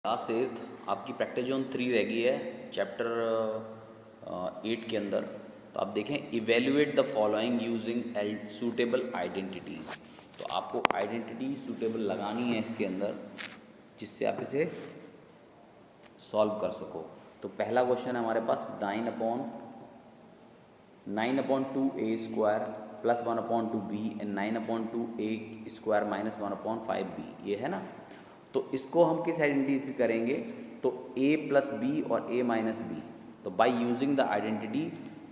Class 8 आपकी practice zone 3 रह गई है चैप्टर 8 के अंदर। तो आप देखें evaluate the following using suitable identity. तो आपको आइडेंटिटी सूटेबल लगानी है इसके अंदर जिससे आप इसे सॉल्व कर सको। तो पहला क्वेश्चन है हमारे पास 9/2a² plus 1/2b and 9/2a² minus 1/5b, ये है ना। तो इसको हम किस आइडेंटिटी से करेंगे, तो a प्लस बी और a माइनस बी। तो by using the identity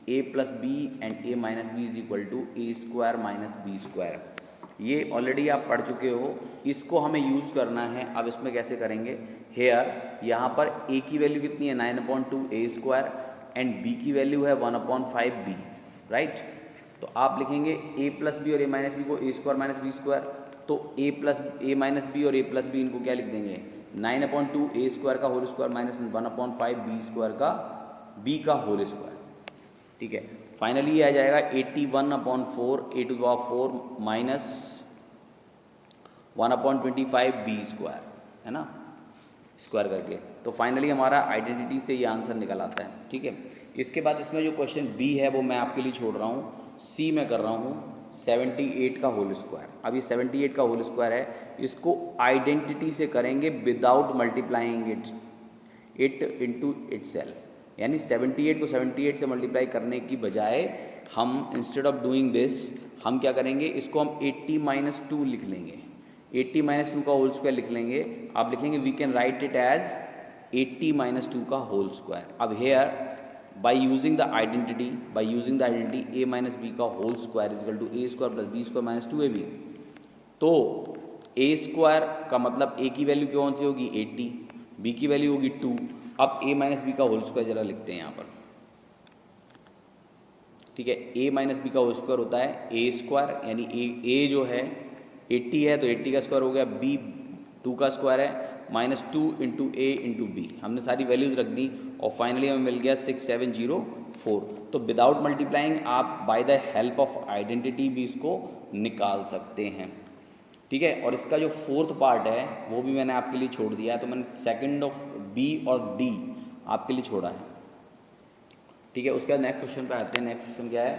a plus B and a minus B is equal to a² minus b²। ये ऑलरेडी आप पढ़ चुके हो, इसको हमें यूज़ करना है। अब इसमें कैसे करेंगे, हेयर यहाँ पर a की वैल्यू कितनी है 9/2a² एंड b की वैल्यू है 1/5b, राइट। तो आप लिखेंगे a प्लस बी और a माइनस बी को a² माइनस b²। तो a plus a minus B और a प्लस बी इनको क्या लिख देंगे 9/2a² का होल स्क्वायर माइनस 1/5b² का b का होल स्क्वायर, ठीक है। फाइनली ये आ जाएगा 81/4 a⁴ माइनस 1/25b², है ना, स्क्वायर करके। तो फाइनली हमारा आइडेंटिटी से ये आंसर निकल आता है, ठीक है। इसके बाद इसमें जो क्वेश्चन बी है वो मैं आपके लिए छोड़ रहा हूँ, सी में कर रहा हूँ 78 का होल स्क्वायर। अब ये 78 का होल स्क्वायर है, इसको आइडेंटिटी से करेंगे without multiplying it into itself. यानी 78 को 78 से मल्टीप्लाई करने की बजाय हम इंस्टेड ऑफ डूइंग दिस हम क्या करेंगे, इसको हम 80 - 2 लिख लेंगे, 80 - 2 का होल स्क्वायर लिख लेंगे। आप लिखेंगे we can write it as 80 - 2 का होल स्क्वायर। अब here by using the identity a minus b का whole square is equal to a² plus b² minus 2ab। तो a² का मतलब a की वैल्यू कौन सी होगी 80, b की वैल्यू होगी 2। अब a माइनस बी का होल स्क्वायर जरा लिखते हैं यहाँ पर, ठीक है। a माइनस बी का होल स्क्वायर होता है a² यानी a जो है 80 है तो 80 का स्क्वायर हो गया, b 2 का स्क्वायर है minus 2 into a into B. हमने सारी वैल्यूज़ रख दी और फाइनली हमें मिल गया 6704। तो विदाउट मल्टीप्लाइंग आप by the help of identity भी इसको निकाल सकते हैं, ठीक है। और इसका जो फोर्थ पार्ट है वो भी मैंने आपके लिए छोड़ दिया है। तो मैंने सेकंड ऑफ बी और डी आपके लिए छोड़ा है, ठीक है। उसके बाद नेक्स्ट क्वेश्चन पे आते हैं। नेक्स्ट क्वेश्चन क्या है,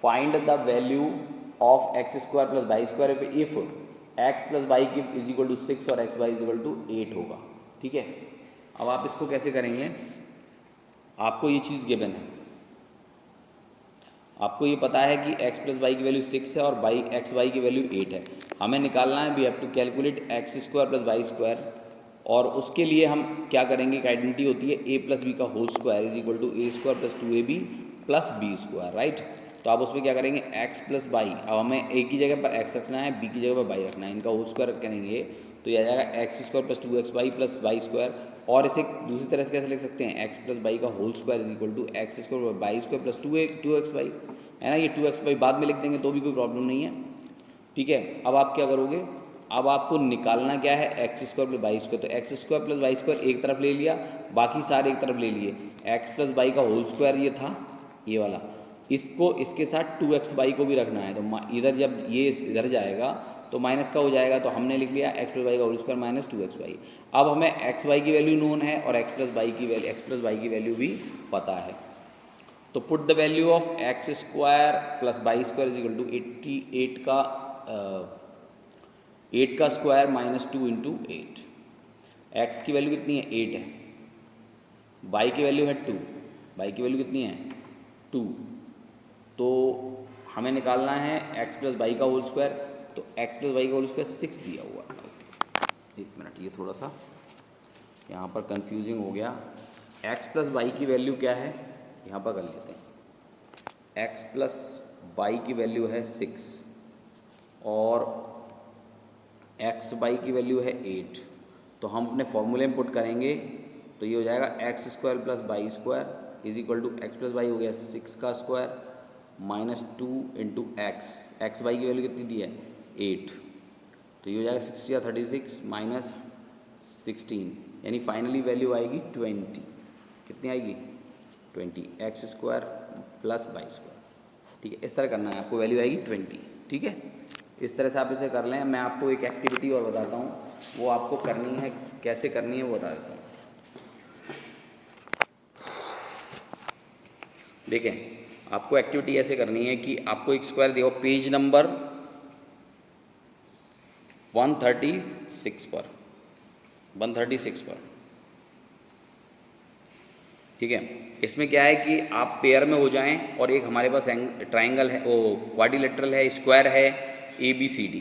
find the value of x² plus y² if x plus Y की इज इक्वल टू 6 और x Y is equal to 8 होगा, ठीक है। अब आप इसको कैसे करेंगे, आपको ये चीज़ गिवन है, आपको ये पता है कि x प्लस वाई की वैल्यू 6 है और x वाई की वैल्यू 8 है। हमें निकालना है we have to calculate x² plus y²। और उसके लिए हम क्या करेंगे, एक आइडेंटिटी होती है a प्लस बी का whole square is equal to a² plus 2ab plus b², right. तो आप उसमें क्या करेंगे x प्लस वाई, अब हमें a की जगह पर x रखना है, b की जगह पर y रखना है, इनका होल स्क्वायर करेंगे तो ये आ जाएगा x² plus 2xy plus y²। और इसे दूसरी तरह से कैसे लिख सकते हैं, x प्लस वाई का whole square is equal to x² y² plus 2xy, है ना। ये 2xy बाद में लिख देंगे तो भी कोई प्रॉब्लम नहीं है, ठीक है। अब आप क्या करोगे, अब आपको निकालना क्या है x² प्लस y²। तो x² प्लस y² एक तरफ ले लिया, बाकी सारे एक तरफ ले लिए। x प्लस वाई का होल स्क्वायर ये था, ये वाला, इसको इसके साथ 2xy को भी रखना है। तो इधर जब ये इधर जाएगा तो माइनस का हो जाएगा, तो हमने लिख लिया x प्लस वाई का होल स्क्वायर माइनस 2xy। अब हमें xy की वैल्यू नोन है और x प्लस वाई की वैल्यू भी पता है। तो put the value of x² plus y² is equal to 88 का 8 का स्क्वायर माइनस 2 इंटू 8। एक्स की वैल्यू कितनी है 8 है, y की वैल्यू है 2, y की वैल्यू कितनी है 2। तो हमें निकालना है x प्लस वाई का होल स्क्वायर। तो x प्लस वाई का होल स्क्वायर 6 दिया हुआ है। एक मिनट, ये थोड़ा सा यहाँ पर कंफ्यूजिंग हो गया। x प्लस वाई की वैल्यू क्या है, यहाँ पर कर लेते हैं। x प्लस वाई की वैल्यू है 6 और x वाई की वैल्यू है 8। तो हम अपने फॉर्मूले में पुट करेंगे तो ये हो जाएगा x² plus y² is equal to x plus Y हो गया 6 का square minus 2 into X Y की वैल्यू कितनी दी है 8। तो ये हो जाएगा 6 या 36 माइनस 16, यानी फाइनली वैल्यू आएगी 20। कितनी आएगी 20 x² प्लस y²। ठीक है, इस तरह करना है आपको, वैल्यू आएगी 20। ठीक है, इस तरह से आप इसे कर लें। मैं आपको एक एक्टिविटी और बताता हूँ, वो आपको करनी है, कैसे करनी है वो बता देता हूँ। देखें, आपको एक्टिविटी ऐसे करनी है कि आपको एक स्क्वायर दिया पेज नंबर 136 पर, 136 पर। ठीक है, इसमें क्या है कि आप पेयर में हो जाएं और एक हमारे पास ट्राइंगल है, वो क्वाड्रिलेटरल है, स्क्वायर है ABCD,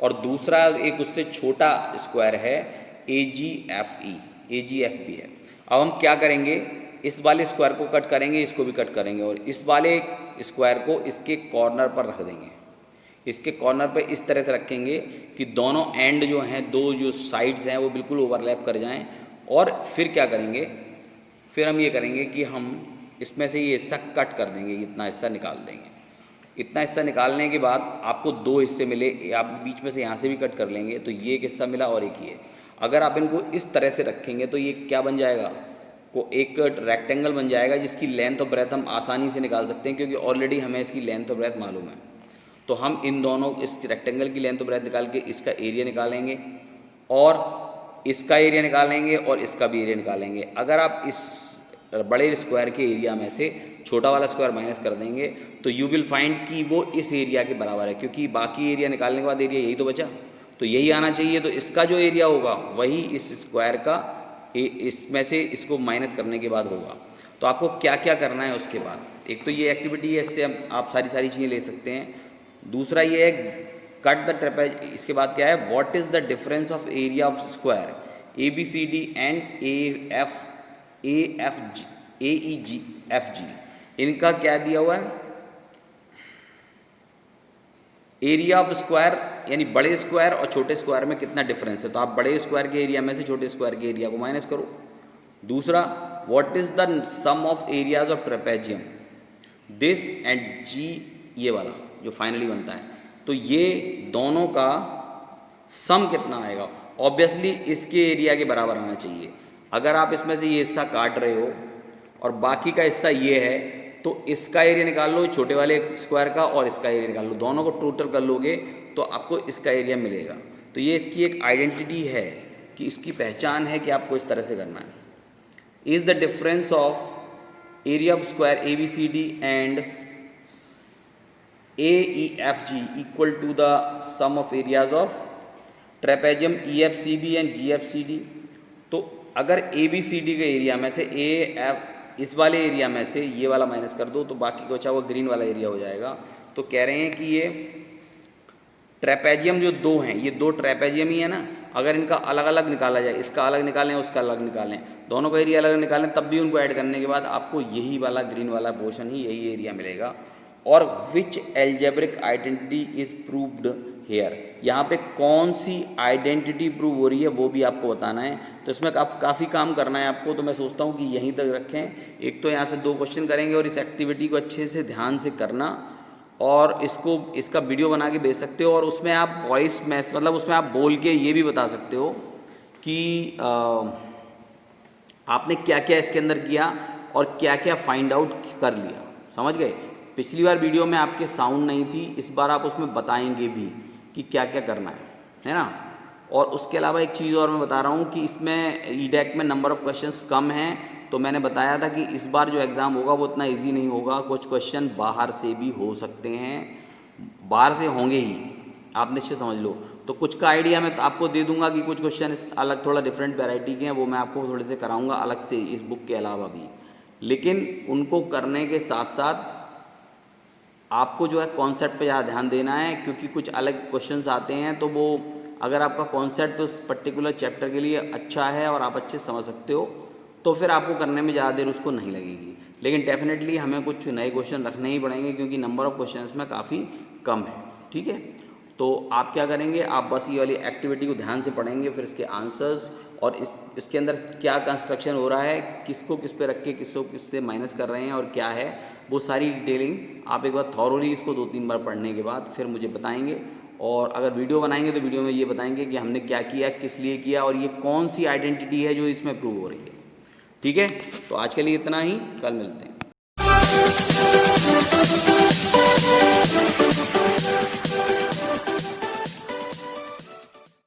और दूसरा एक उससे छोटा स्क्वायर है AGFE, AGFB है। अब हम क्या करेंगे, इस वाले स्क्वायर को कट करेंगे, इसको भी कट करेंगे, और इस वाले स्क्वायर को इसके कॉर्नर पर रख देंगे। इसके कॉर्नर पर इस तरह से रखेंगे कि दोनों एंड जो हैं, दो जो साइड्स हैं वो बिल्कुल ओवरलैप कर जाएं। और फिर क्या करेंगे, फिर हम ये करेंगे कि हम इसमें से ये हिस्सा कट कर देंगे, इतना हिस्सा निकाल देंगे। इतना हिस्सा निकालने के बाद आपको दो हिस्से मिले, आप बीच में से यहाँ से भी कट कर लेंगे, तो ये एक हिस्सा मिला और एक ये। अगर आप इनको इस तरह से रखेंगे तो ये क्या बन जाएगा, को एक रेक्टेंगल बन जाएगा, जिसकी लेंथ और ब्रेथ हम आसानी से निकाल सकते हैं, क्योंकि ऑलरेडी हमें इसकी लेंथ और ब्रेथ मालूम है। तो हम इन दोनों, इस रेक्टेंगल की लेंथ और ब्रेथ निकाल के इसका एरिया निकालेंगे, और इसका एरिया निकालेंगे, और इसका भी एरिया निकालेंगे। अगर आप इस बड़े स्क्वायर के एरिया में से छोटा वाला स्क्वायर माइनस कर देंगे तो यू विल फाइंड कि वो इस एरिया के बराबर है, क्योंकि बाकी एरिया निकालने के बाद एरिया यही तो बचा, तो यही आना चाहिए। तो इसका जो एरिया होगा वही इस स्क्वायर का इसमें से इसको माइनस करने के बाद होगा। तो आपको क्या क्या करना है उसके बाद, एक तो ये एक्टिविटी है, इससे आप सारी चीज़ें ले सकते हैं। दूसरा ये है कट द ट्रेपेज। इसके बाद क्या है, what is the difference of area of square ABCD and AEGFG, इनका क्या दिया हुआ है, एरिया ऑफ स्क्वायर, यानी बड़े स्क्वायर और छोटे स्क्वायर में कितना डिफरेंस है। तो आप बड़े स्क्वायर के एरिया में से छोटे स्क्वायर के एरिया को माइनस करो। दूसरा, what is the sum of areas of trapezium, this and G, ये वाला जो फाइनली बनता है, तो ये दोनों का सम कितना आएगा। ऑब्वियसली इसके एरिया के बराबर आना चाहिए। अगर आप इसमें से ये हिस्सा काट रहे हो और बाकी का हिस्सा ये है, तो इसका एरिया निकाल लो छोटे वाले स्क्वायर का, और इसका एरिया निकाल लो, दोनों को टोटल कर लोगे तो आपको इसका एरिया मिलेगा। तो ये इसकी एक आइडेंटिटी है, कि इसकी पहचान है कि आपको इस तरह से करना है। Is the difference of area of square ABCD and AEFG equal to the sum of areas of trapezium EFCB and GFCD। तो अगर ABCD के एरिया में से इस वाले एरिया में से ये वाला माइनस कर दो तो बाकी का बचा हुआ ग्रीन वाला एरिया हो जाएगा। तो कह रहे हैं कि ये ट्रेपेजियम जो दो हैं, ये दो ट्रेपेजियम ही है ना, अगर इनका अलग अलग निकाला जाए, इसका अलग निकालें उसका अलग निकालें, दोनों का एरिया अलग निकालें, तब भी उनको ऐड करने के बाद आपको यही वाला ग्रीन वाला पोर्शन ही, यही एरिया मिलेगा। और which algebraic identity is proved here, यहाँ पे कौन सी आइडेंटिटी प्रूव हो रही है वो भी आपको बताना है। तो इसमें काफ़ी काम करना है आपको, तो मैं सोचता हूँ कि यहीं तक रखें। एक तो यहाँ से दो क्वेश्चन करेंगे और इस एक्टिविटी को अच्छे से ध्यान से करना, और इसका वीडियो बना के भेज सकते हो, और उसमें आप वॉइस मैसेज, मतलब उसमें आप बोल के ये भी बता सकते हो कि आपने क्या क्या इसके अंदर किया और क्या क्या फाइंड आउट कर लिया। समझ गए? पिछली बार वीडियो में आपके साउंड नहीं थी, इस बार आप उसमें बताएंगे भी कि क्या क्या करना है ना। और उसके अलावा एक चीज़ और मैं बता रहा हूँ कि इसमें EDAC में नंबर ऑफ़ क्वेश्चंस कम हैं, तो मैंने बताया था कि इस बार जो एग्ज़ाम होगा वो उतना इजी नहीं होगा, कुछ क्वेश्चन बाहर से भी हो सकते हैं, बाहर से होंगे ही, आप निश्चित समझ लो। तो कुछ का आइडिया मैं तो आपको दे दूंगा कि कुछ क्वेश्चन अलग थोड़ा डिफरेंट वैरायटी के हैं, वो मैं आपको थोड़े से कराऊंगा अलग से इस बुक के अलावा भी। लेकिन उनको करने के साथ साथ आपको जो है कॉन्सेप्ट पे ज़्यादा ध्यान देना है, क्योंकि कुछ अलग क्वेश्चंस आते हैं, तो वो अगर आपका कॉन्सेप्ट उस पर्टिकुलर चैप्टर के लिए अच्छा है और आप अच्छे समझ सकते हो, तो फिर आपको करने में ज़्यादा देर उसको नहीं लगेगी। लेकिन डेफिनेटली हमें कुछ नए क्वेश्चन रखने ही पड़ेंगे, क्योंकि नंबर ऑफ़ क्वेश्चंस में काफ़ी कम है। ठीक है, तो आप क्या करेंगे, आप बस ये वाली एक्टिविटी को ध्यान से पढ़ेंगे, फिर इसके आंसर्स और इसके अंदर क्या कंस्ट्रक्शन हो रहा है, किसको किस पे रख के किसको किससे माइनस कर रहे हैं और क्या है, वो सारी डिटेलिंग आप एक बार थॉरोली इसको 2-3 बार पढ़ने के बाद फिर मुझे बताएंगे। और अगर वीडियो बनाएंगे तो वीडियो में ये बताएंगे कि हमने क्या किया, किस लिए किया, और ये कौन सी आइडेंटिटी है जो इसमें प्रूव हो रही है। ठीक है, तो आज के लिए इतना ही, कल मिलते हैं।